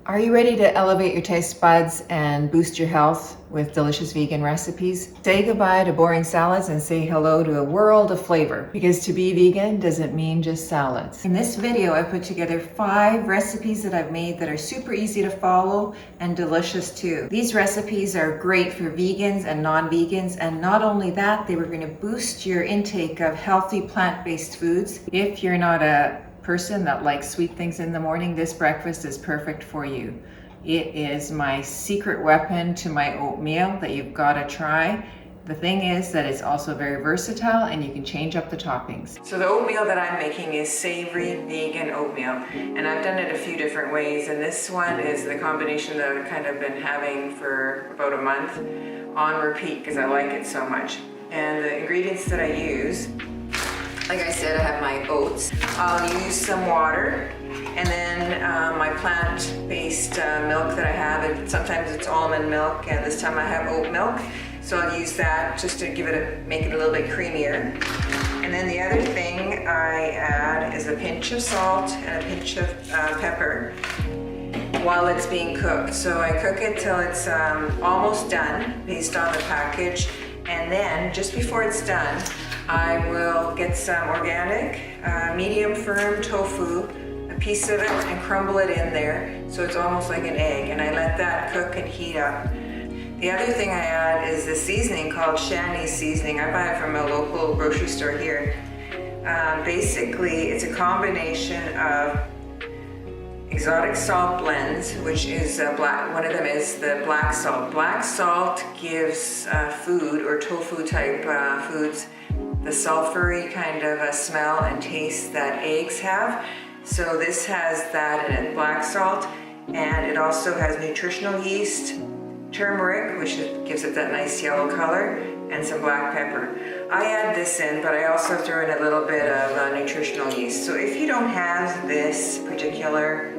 Are you ready to elevate your taste buds and boost your health with delicious vegan recipes? Say goodbye to boring salads and say hello to a world of flavor, because to be vegan doesn't mean just salads. In this video, I put together 5 recipes that I've made that are super easy to follow and delicious too. These recipes are great for vegans and non-vegans, and not only that, they were going to boost your intake of healthy plant-based foods. If you're not a person that likes sweet things in the morning, this breakfast is perfect for you. It is my secret weapon to my oatmeal that you've got to try. The thing is that it's also very versatile and you can change up the toppings. So the oatmeal that I'm making is savory vegan oatmeal, and I've done it a few different ways, and this one is the combination that I've kind of been having for about a month on repeat because I like it so much. And the ingredients that I use, like I said, I have my oats. I'll use some water, and then my plant-based milk that I have, and sometimes it's almond milk, and this time I have oat milk. So I'll use that just to make it a little bit creamier. And then the other thing I add is a pinch of salt and a pinch of pepper while it's being cooked. So I cook it till it's almost done based on the package, and then just before it's done, I will get some organic, medium firm tofu, a piece of it, and crumble it in there so it's almost like an egg, and I let that cook and heat up. The other thing I add is this seasoning called Shani seasoning. I buy it from a local grocery store here. Basically, it's a combination of exotic salt blends, which is one of them is the black salt. Black salt gives food or tofu type foods the sulfury kind of a smell and taste that eggs have. So this has that in it, black salt, and it also has nutritional yeast, turmeric, which gives it that nice yellow color, and some black pepper. I add this in, but I also throw in a little bit of nutritional yeast. So if you don't have this particular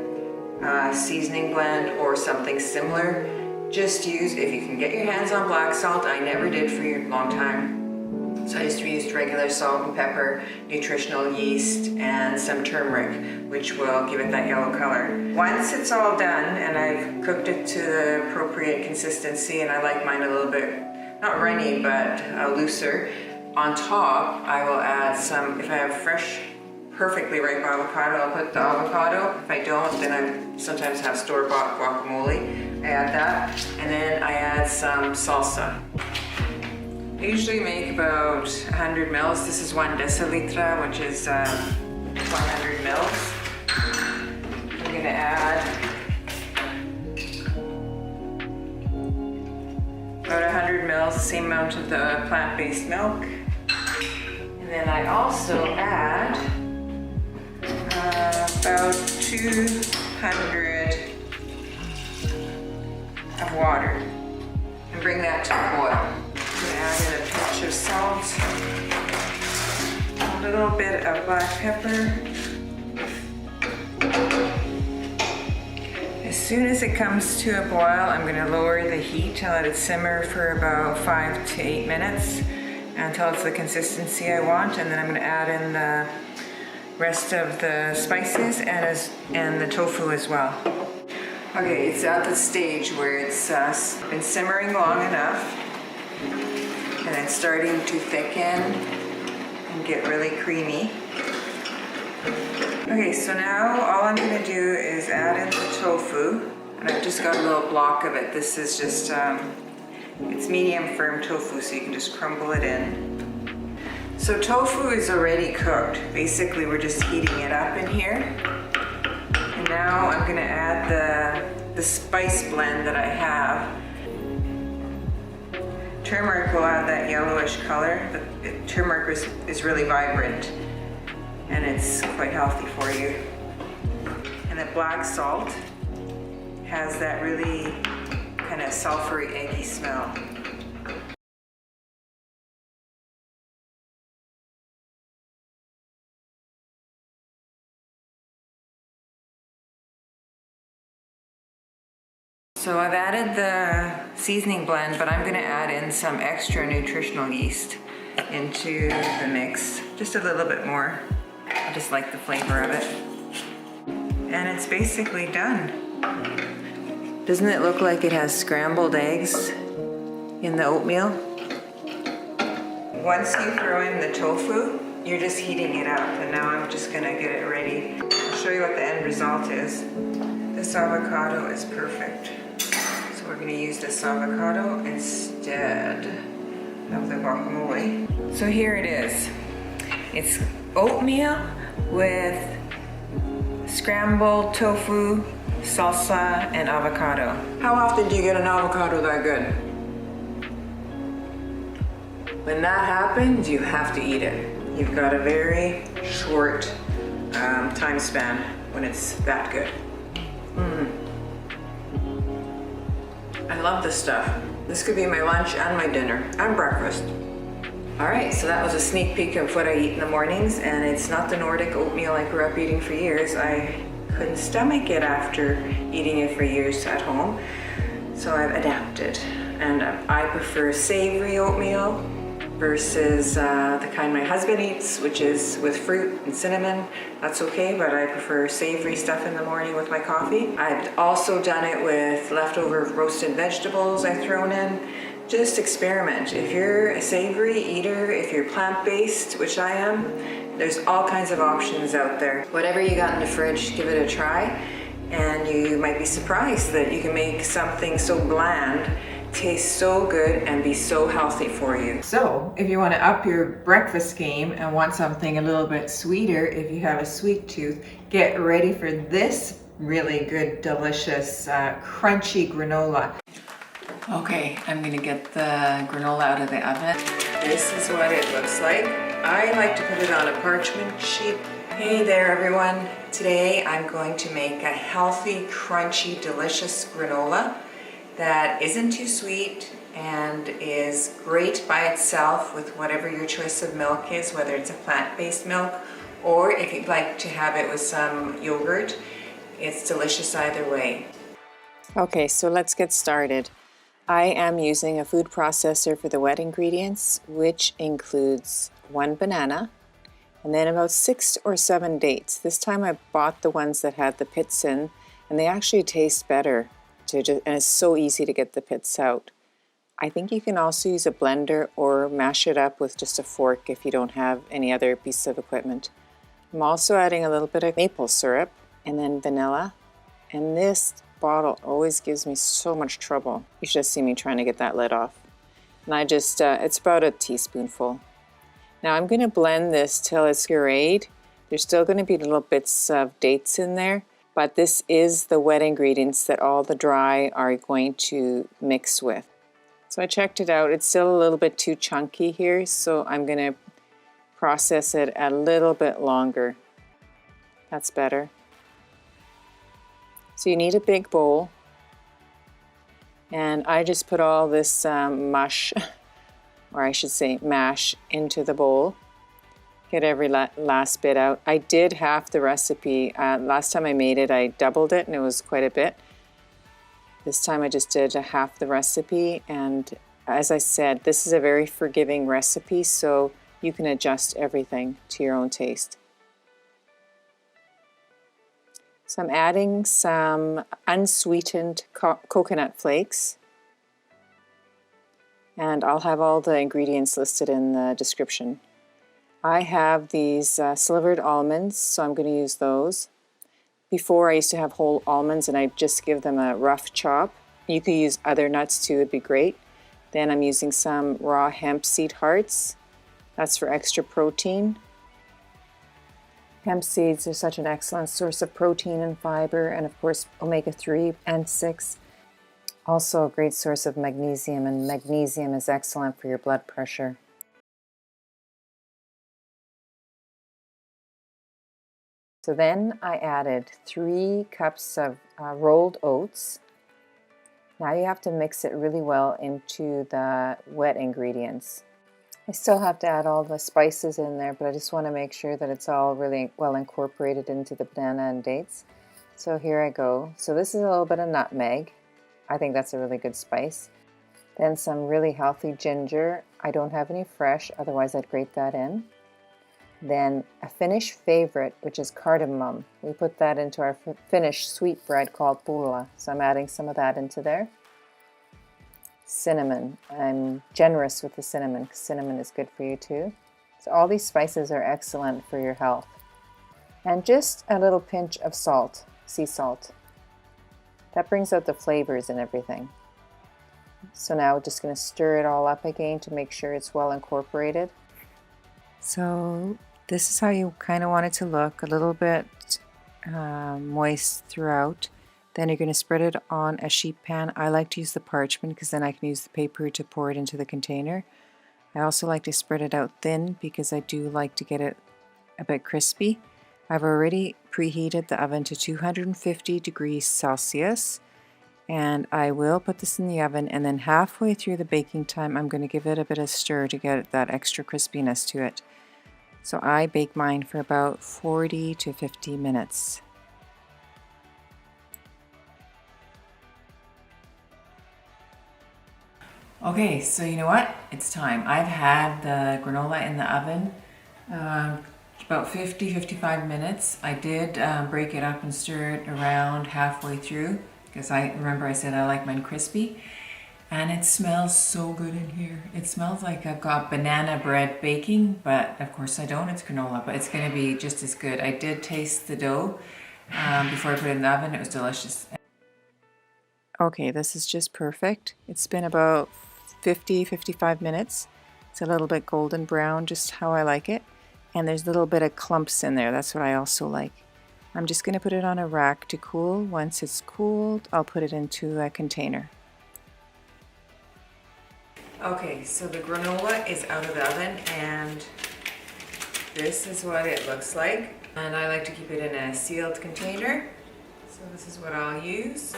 seasoning blend or something similar, just use, if you can get your hands on black salt. I never did for a long time. So I just used regular salt and pepper, nutritional yeast, and some turmeric, which will give it that yellow color. Once it's all done, and I've cooked it to the appropriate consistency, and I like mine a little bit, not runny, but looser, on top I will add some, if I have fresh, perfectly ripe avocado, I'll put the avocado. If I don't, then I sometimes have store-bought guacamole. I add that, and then I add some salsa. I usually make about 100 mils. This is 1 deciliter, which is 100 mils. I'm gonna add about 100 mils, the same amount of the plant-based milk. And then I also add about 200 of water and bring that to a boil. I'm going to add in a pinch of salt, a little bit of black pepper. As soon as it comes to a boil, I'm going to lower the heat and let it simmer for about 5 to 8 minutes until it's the consistency I want, and then I'm going to add in the rest of the spices and the tofu as well. Okay, it's at the stage where it's been simmering long enough, and it's starting to thicken and get really creamy. Okay, so now all I'm going to do is add in the tofu, and I've just got a little block of it. This is just, it's medium firm tofu, so you can just crumble it in. So tofu is already cooked. Basically, we're just heating it up in here. And now I'm going to add the spice blend that I have. Turmeric will add that yellowish color. The turmeric is really vibrant, and it's quite healthy for you. And the black salt has that really kind of sulfury, eggy smell. So I've added the seasoning blend, but I'm going to add in some extra nutritional yeast into the mix, just a little bit more. I just like the flavor of it. And it's basically done. Doesn't it look like it has scrambled eggs in the oatmeal? Once you throw in the tofu, you're just heating it up, and now I'm just gonna get it ready. I'll show you what the end result is. This avocado is perfect. So we're gonna use this avocado instead of the guacamole. So here it is. It's oatmeal with scrambled tofu, salsa, and avocado. How often do you get an avocado that good? When that happens, you have to eat it. You've got a very short time span when it's that good. I love this stuff. This could be my lunch and my dinner and breakfast. All right, so that was a sneak peek of what I eat in the mornings, and it's not the Nordic oatmeal I grew up eating for years. I couldn't stomach it after eating it for years at home, so I've adapted. And I prefer savory oatmeal versus the kind my husband eats, which is with fruit and cinnamon. That's okay, but I prefer savory stuff in the morning with my coffee. I've also done it with leftover roasted vegetables I've thrown in. Just experiment. If you're a savory eater, if you're plant-based, which I am, there's all kinds of options out there. Whatever you got in the fridge, give it a try, and you might be surprised that you can make something so bland taste so good and be so healthy for you. So if you want to up your breakfast game and want something a little bit sweeter, if you have a sweet tooth, get ready for this really good, delicious, crunchy granola. Okay, I'm gonna get the granola out of the oven. This is what it looks like. I like to put it on a parchment sheet. Hey there everyone. Today I'm going to make a healthy, crunchy, delicious granola that isn't too sweet and is great by itself with whatever your choice of milk is, whether it's a plant-based milk or if you'd like to have it with some yogurt. It's delicious either way. Okay, so let's get started. I am using a food processor for the wet ingredients, which includes 1 banana and then about 6 or 7 dates. This time I bought the ones that had the pits in, and they actually taste better. And it's so easy to get the pits out. I think you can also use a blender or mash it up with just a fork if you don't have any other piece of equipment. I'm also adding a little bit of maple syrup and then vanilla. And this bottle always gives me so much trouble. You should have seen me trying to get that lid off. And I just, it's about a teaspoonful. Now I'm going to blend this till it's pureed. There's still going to be little bits of dates in there. But this is the wet ingredients that all the dry are going to mix with. So I checked it out. It's still a little bit too chunky here, so I'm going to process it a little bit longer. That's better. So you need a big bowl. And I just put all this mush, or I should say mash, into the bowl. Get every last bit out. I did half the recipe. Last time I made it, I doubled it, and it was quite a bit. This time I just did half the recipe, and as I said, this is a very forgiving recipe, so you can adjust everything to your own taste. So I'm adding some unsweetened coconut flakes, and I'll have all the ingredients listed in the description. I have these slivered almonds, so I'm going to use those. Before I used to have whole almonds and I just give them a rough chop. You could use other nuts too, it'd be great. Then I'm using some raw hemp seed hearts. That's for extra protein. Hemp seeds are such an excellent source of protein and fiber, and of course omega-3 and 6. Also a great source of magnesium, and magnesium is excellent for your blood pressure. So then I added 3 cups of rolled oats. Now you have to mix it really well into the wet ingredients. I still have to add all the spices in there, but I just want to make sure that it's all really well incorporated into the banana and dates. So here I go. So this is a little bit of nutmeg. I think that's a really good spice. Then some really healthy ginger. I don't have any fresh, otherwise I'd grate that in. Then a Finnish favorite, which is cardamom. We put that into our Finnish sweetbread called pulla. So I'm adding some of that into there. Cinnamon. I'm generous with the cinnamon because cinnamon is good for you too. So all these spices are excellent for your health. And just a little pinch of salt, sea salt. That brings out the flavors and everything. So now we're just going to stir it all up again to make sure it's well incorporated. So this is how you kind of want it to look, a little bit moist throughout. Then you're going to spread it on a sheet pan. I like to use the parchment because then I can use the paper to pour it into the container. I also like to spread it out thin because I do like to get it a bit crispy. I've already preheated the oven to 250 degrees Celsius, and I will put this in the oven, and then halfway through the baking time I'm going to give it a bit of stir to get that extra crispiness to it. So I bake mine for about 40 to 50 minutes. Okay, so you know what? It's time. I've had the granola in the oven about 50-55 minutes. I did break it up and stir it around halfway through because I remember I said I like mine crispy. And it smells so good in here. It smells like I've got banana bread baking, but of course I don't. It's granola, but it's going to be just as good. I did taste the dough before I put it in the oven. It was delicious. Okay, this is just perfect. It's been about 50-55 minutes. It's a little bit golden brown, just how I like it. And there's a little bit of clumps in there. That's what I also like. I'm just going to put it on a rack to cool. Once it's cooled, I'll put it into a container. Okay, so the granola is out of the oven and this is what it looks like. And I like to keep it in a sealed container. So this is what I'll use.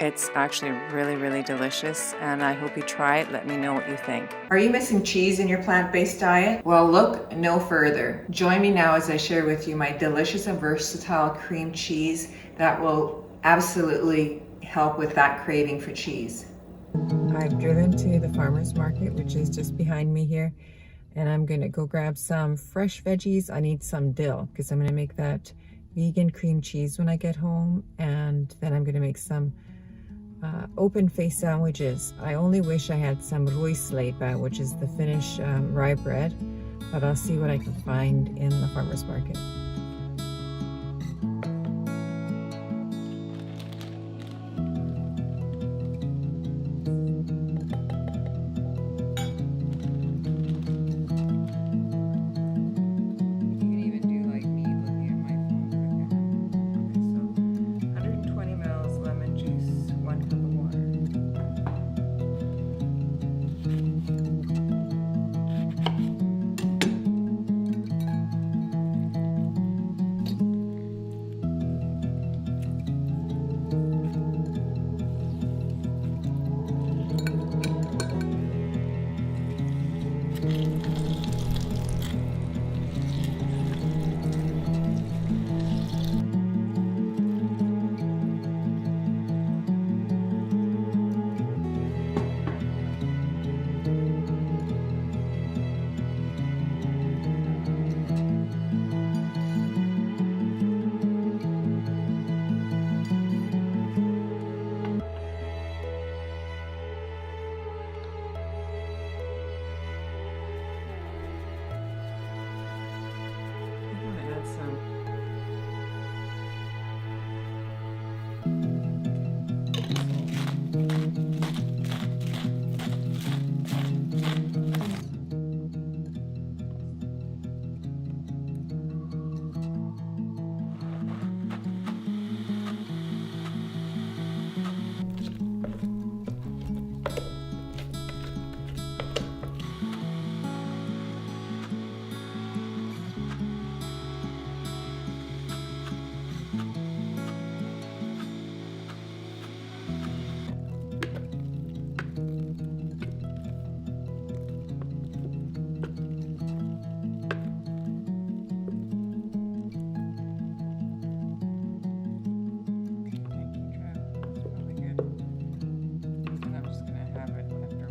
It's actually really, really delicious, and I hope you try it. Let me know what you think. Are you missing cheese in your plant-based diet? Well, look no further. Join me now as I share with you my delicious and versatile cream cheese that will absolutely help with that craving for cheese. I've driven to the farmer's market, which is just behind me here, and I'm gonna go grab some fresh veggies. I need some dill because I'm gonna make that vegan cream cheese when I get home, and then I'm gonna make some open face sandwiches. I only wish I had some ruisleipä, which is the Finnish rye bread, but I'll see what I can find in the farmer's market.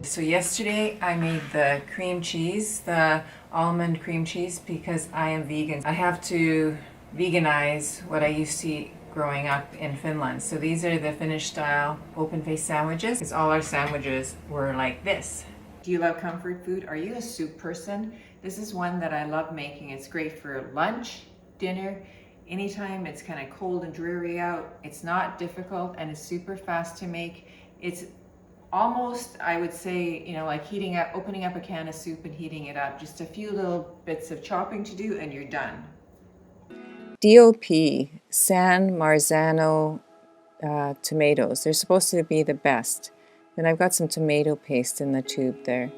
So yesterday I made the cream cheese. The almond cream cheese because I am vegan. I have to veganize what I used to eat growing up in Finland. So these are the Finnish style open-faced sandwiches, because all our sandwiches were like this. Do you love comfort food? Are you a soup person? This is one that I love making. It's great for lunch, dinner, anytime it's kind of cold and dreary out. It's not difficult and it's super fast to make. It's almost, I would say, you know, like opening up a can of soup and heating it up. Just a few little bits of chopping to do and you're done. DOP, San Marzano tomatoes. They're supposed to be the best. Then I've got some tomato paste in the tube there.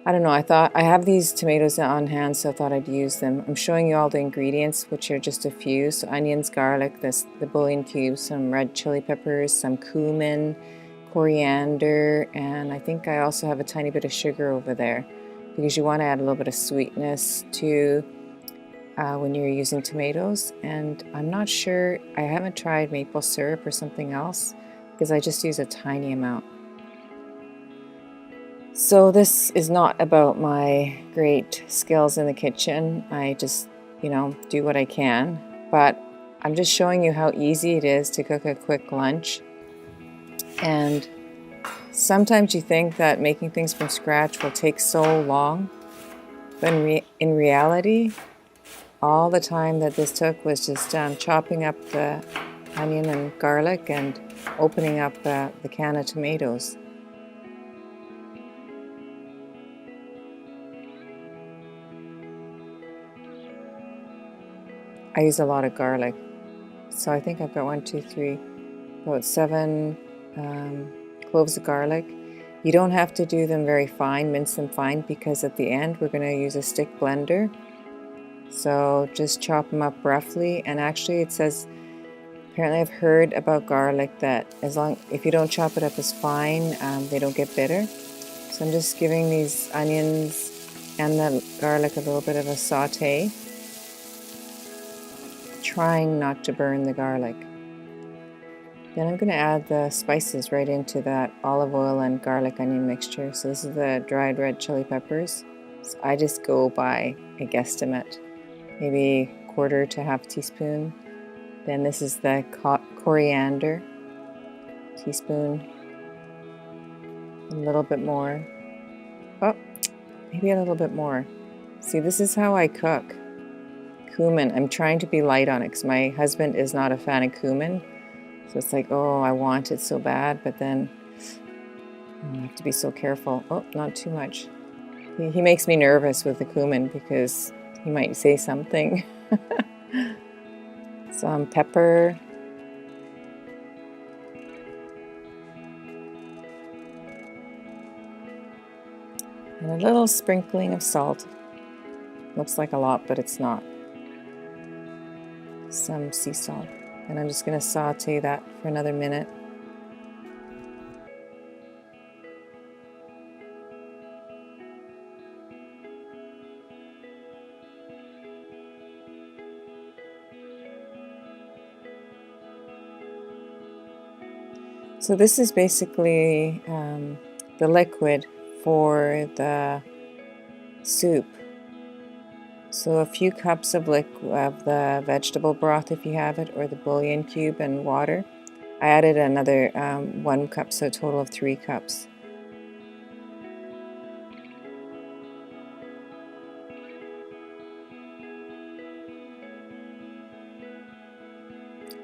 I don't know, I thought I have these tomatoes on hand, so I thought I'd use them. I'm showing you all the ingredients, which are just a few. So onions, garlic, the bouillon cubes, some red chili peppers, some cumin, coriander, and I think I also have a tiny bit of sugar over there because you want to add a little bit of sweetness to when you're using tomatoes. And I'm not sure, I haven't tried maple syrup or something else because I just use a tiny amount. So this is not about my great skills in the kitchen. I just, you know, do what I can. But I'm just showing you how easy it is to cook a quick lunch. And sometimes you think that making things from scratch will take so long. But in reality, all the time that this took was just chopping up the onion and garlic and opening up the can of tomatoes. I use a lot of garlic, so I think I've got about 7 cloves of garlic. You don't have to do them very fine, mince them fine, because at the end we're going to use a stick blender. So just chop them up roughly. And actually it says, apparently I've heard about garlic that if you don't chop it up as fine, they don't get bitter. So I'm just giving these onions and the garlic a little bit of a saute, trying not to burn the garlic. Then I'm going to add the spices right into that olive oil and garlic onion mixture. So this is the dried red chili peppers. So I just go by a guesstimate, maybe 1/4 to 1/2 teaspoon. Then this is the coriander, teaspoon, a little bit more. Oh, maybe a little bit more. See, this is how I cook. Cumin, I'm trying to be light on it because my husband is not a fan of cumin. So it's like, oh, I want it so bad, but then I have to be so careful. Oh, not too much. He makes me nervous with the cumin because he might say something. Some pepper. And a little sprinkling of salt. Looks like a lot, but it's not. Some sea salt. And I'm just going to saute that for another minute. So this is basically the liquid for the soup. So a few cups of the vegetable broth if you have it, or the bouillon cube and water. I added another 1 cup, so a total of 3 cups.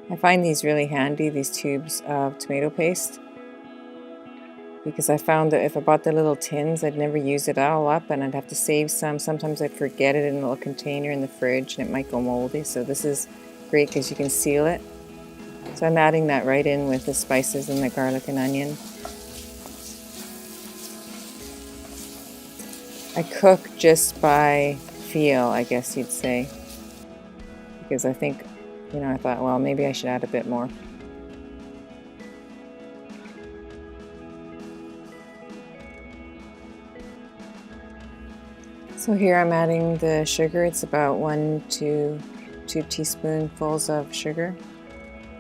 I find these really handy, these tubes of tomato paste, because I found that if I bought the little tins, I'd never use it all up and I'd have to save some. Sometimes I'd forget it in a little container in the fridge and it might go moldy. So this is great because you can seal it. So I'm adding that right in with the spices and the garlic and onion. I cook just by feel, I guess you'd say, because I think, I thought, well, maybe I should add a bit more. So here I'm adding the sugar. It's about 1 to 2 teaspoonfuls of sugar.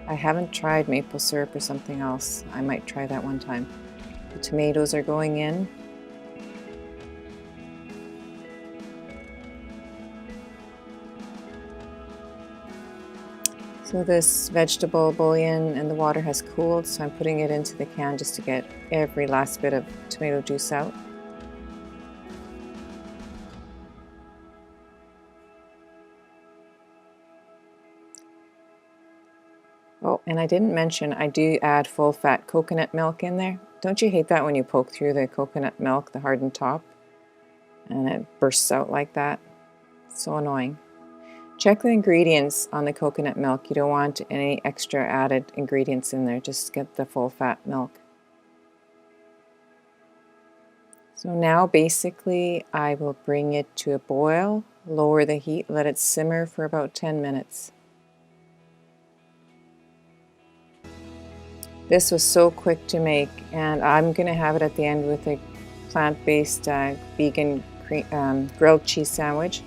I haven't tried maple syrup or something else. I might try that one time. The tomatoes are going in. So this vegetable bouillon and the water has cooled, so I'm putting it into the can just to get every last bit of tomato juice out. Oh, and I didn't mention I do add full fat coconut milk in there. Don't you hate that when you poke through the coconut milk, the hardened top, and it bursts out like that? It's so annoying. Check the ingredients on the coconut milk. You don't want any extra added ingredients in there. Just get the full fat milk. So now basically I will bring it to a boil, lower the heat, let it simmer for about 10 minutes. This was so quick to make, and I'm going to have it at the end with a plant-based vegan grilled cheese sandwich.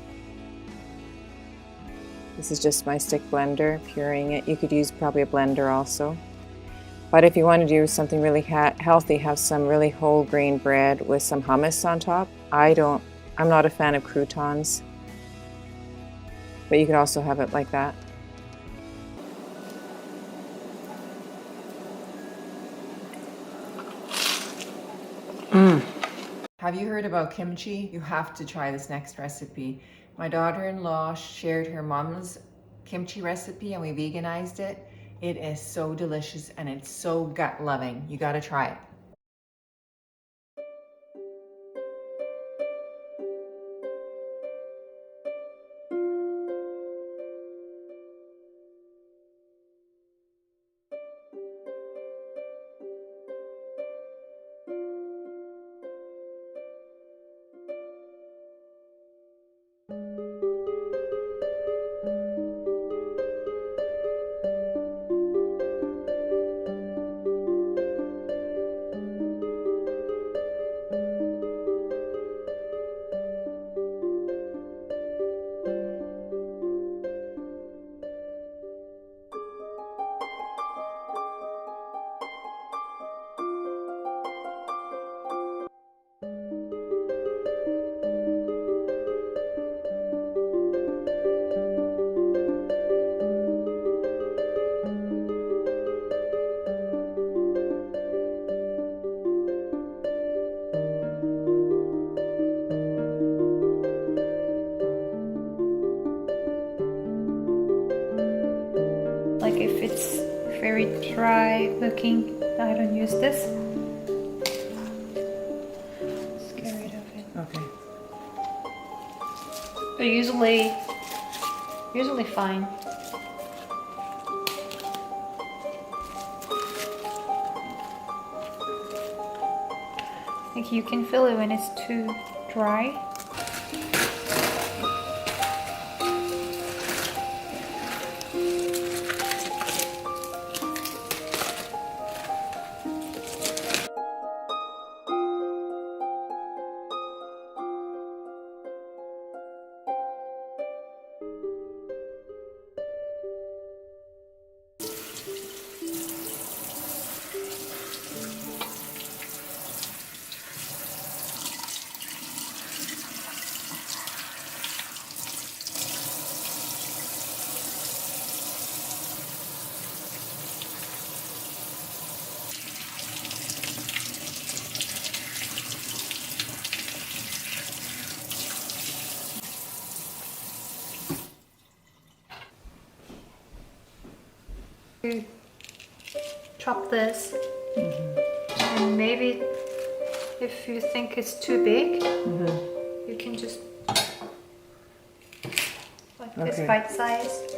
This is just my stick blender, pureeing it. You could use probably a blender also. But if you want to do something really healthy, have some really whole grain bread with some hummus on top. I'm not a fan of croutons, but you could also have it like that. Have you heard about kimchi? You have to try this next recipe. My daughter-in-law shared her mom's kimchi recipe and we veganized it. It is so delicious and it's so gut-loving. You gotta try it. Like if it's very dry looking, I don't use this. Let's get rid of it. Okay. But usually fine. Like you can feel it when it's too dry. You chop this, and maybe if you think it's too big, you can just like this bite-sized.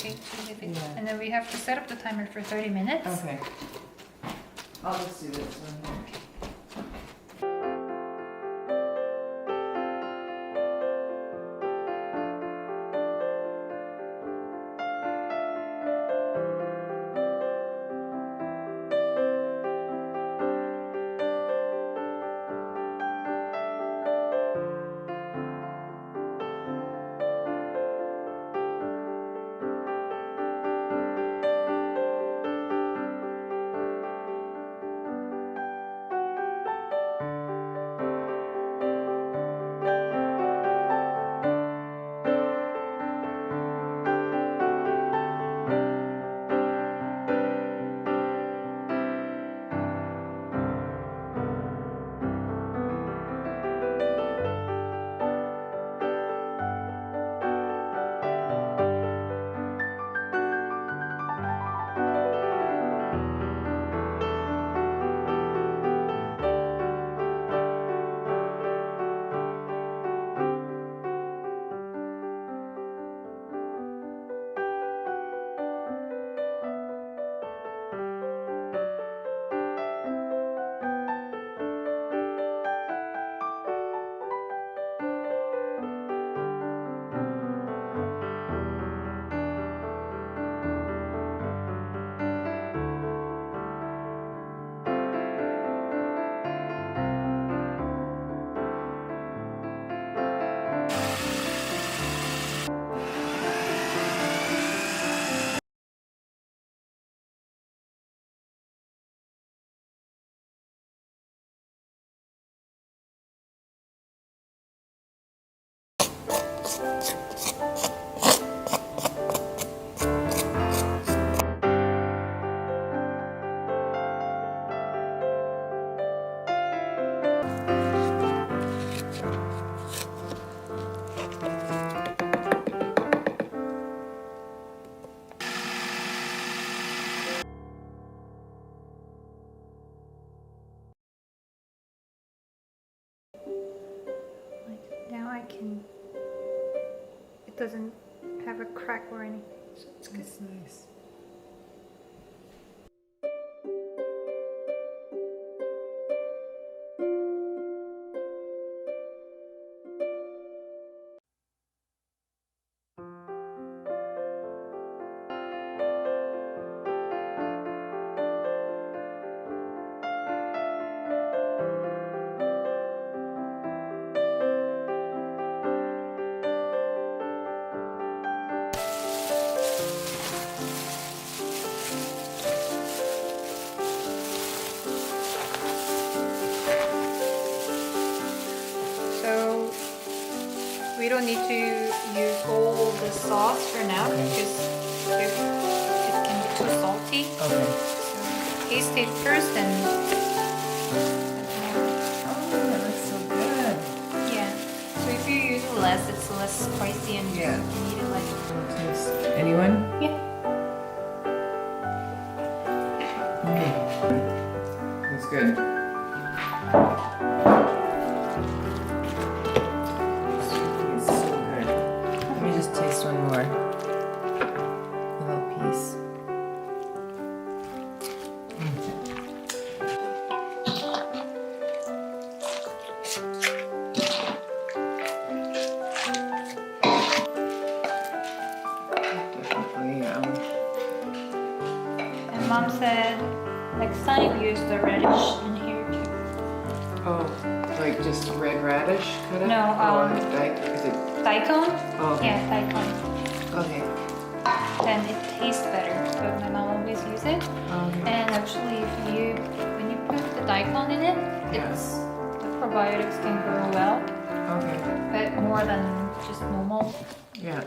okay to leave it. Yeah. And then we have to set up the timer for 30 minutes. Okay. I'll just do this one here. Like now I can. It doesn't have a crack or anything, so it's good. That's nice. So we don't need to use all the sauce for now because it can be too salty. Okay. So taste it first and Oh, that looks so good. yeah. So if you use less, it's less spicy and Yeah. you can eat it like Taste. Anyone? yeah. That's good. It's so good. Let me just taste one more. A little piece. Definitely. And mom said next time use the radish in here too. Oh, like just red radish cut up? No, is it? Daikon? Oh, okay. Yeah, daikon. Okay. Then it tastes better. So my mom always use it. Okay. And actually, when you put the daikon in it, Yeah. the probiotics can grow well, Okay. but more than just normal. Yeah.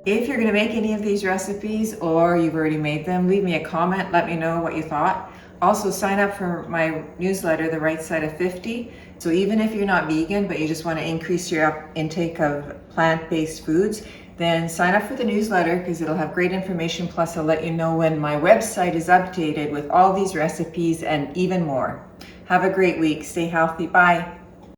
If you're going to make any of these recipes or you've already made them, leave me a comment, let me know what you thought. Also sign up for my newsletter, The Right Side of 50. So even if you're not vegan, but you just want to increase your intake of plant-based foods, then sign up for the newsletter because it'll have great information. Plus I'll let you know when my website is updated with all these recipes and even more. Have a great week. Stay healthy. Bye.